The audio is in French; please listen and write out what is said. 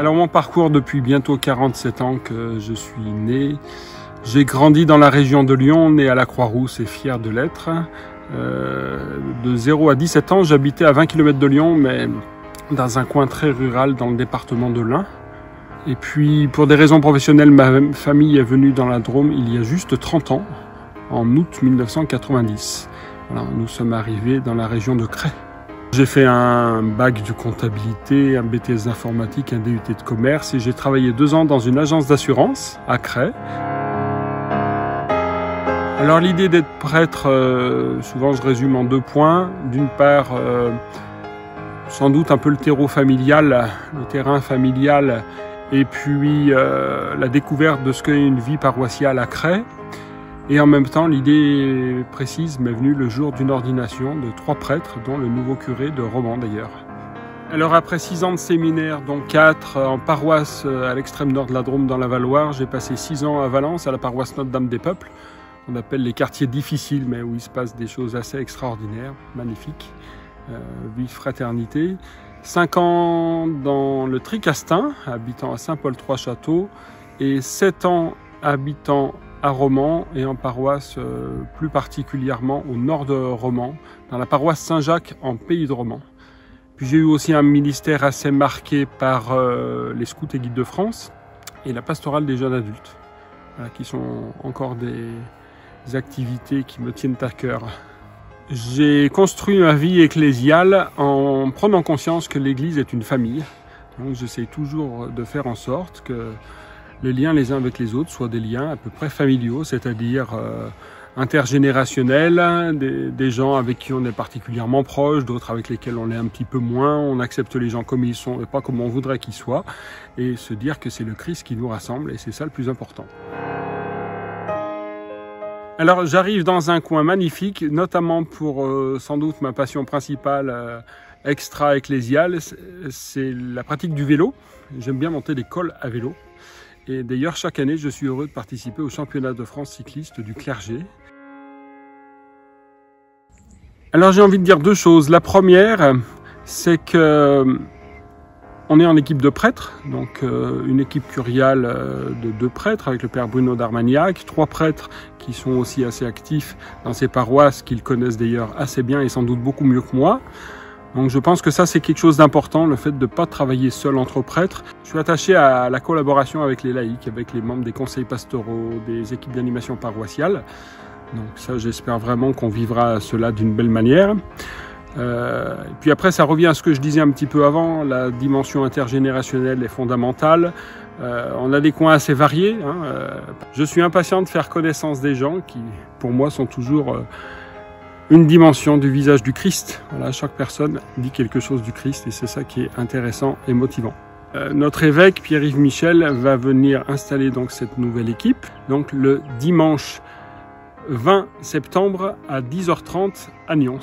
Alors mon parcours depuis bientôt 47 ans que je suis né. J'ai grandi dans la région de Lyon, né à la Croix-Rousse et fier de l'être. De 0 à 17 ans, j'habitais à 20 km de Lyon, mais dans un coin très rural dans le département de l'Ain. Et puis pour des raisons professionnelles, ma famille est venue dans la Drôme il y a juste 30 ans, en août 1990. Voilà, nous sommes arrivés dans la région de Cray. J'ai fait un bac de comptabilité, un BTS d'informatique, un DUT de commerce et j'ai travaillé 2 ans dans une agence d'assurance à Cray. Alors l'idée d'être prêtre, souvent je résume en 2 points. D'une part, sans doute un peu le terreau familial, le terrain familial, et puis la découverte de ce qu'est une vie paroissiale à Cray. Et en même temps, l'idée précise m'est venue le jour d'une ordination de 3 prêtres, dont le nouveau curé de Romans d'ailleurs. Alors après 6 ans de séminaire, dont 4 en paroisse à l'extrême nord de la Drôme dans la Val-Loire, j'ai passé 6 ans à Valence, à la paroisse Notre-Dame des Peuples. On appelle les quartiers difficiles, mais où il se passe des choses assez extraordinaires, magnifiques, vie de fraternité. 5 ans dans le Tricastin, habitant à Saint-Paul-Trois-Châteaux, et 7 ans habitant à Romans et en paroisse plus particulièrement au nord de Romans, dans la paroisse Saint-Jacques en Pays de Romans. Puis j'ai eu aussi un ministère assez marqué par les scouts et guides de France et la pastorale des jeunes adultes, voilà, qui sont encore des activités qui me tiennent à cœur. J'ai construit ma vie ecclésiale en prenant conscience que l'Église est une famille. Donc j'essaie toujours de faire en sorte que les liens les uns avec les autres soient des liens à peu près familiaux, c'est-à-dire intergénérationnels, des gens avec qui on est particulièrement proche, d'autres avec lesquels on est un petit peu moins, on accepte les gens comme ils sont et pas comme on voudrait qu'ils soient, et se dire que c'est le Christ qui nous rassemble, et c'est ça le plus important. Alors j'arrive dans un coin magnifique, notamment pour sans doute ma passion principale extra-ecclésiale, c'est la pratique du vélo. J'aime bien monter des cols à vélo. Et d'ailleurs, chaque année, je suis heureux de participer au championnat de France cycliste du clergé. Alors j'ai envie de dire 2 choses. La première, c'est que on est en équipe de prêtres, donc une équipe curiale de 2 prêtres avec le père Bruno d'Armagnac, 3 prêtres qui sont aussi assez actifs dans ces paroisses qu'ils connaissent d'ailleurs assez bien et sans doute beaucoup mieux que moi. Donc je pense que ça c'est quelque chose d'important, le fait de ne pas travailler seul entre prêtres. Je suis attaché à la collaboration avec les laïcs, avec les membres des conseils pastoraux, des équipes d'animation paroissiale. Donc ça j'espère vraiment qu'on vivra cela d'une belle manière. Et puis après ça revient à ce que je disais un petit peu avant, la dimension intergénérationnelle est fondamentale. On a des coins assez variés. Je suis impatient de faire connaissance des gens qui pour moi sont toujours une dimension du visage du Christ. Voilà, chaque personne dit quelque chose du Christ et c'est ça qui est intéressant et motivant. Notre évêque, Pierre-Yves Michel, va venir installer donc cette nouvelle équipe, donc le dimanche 20 septembre à 10h30 à Nyons.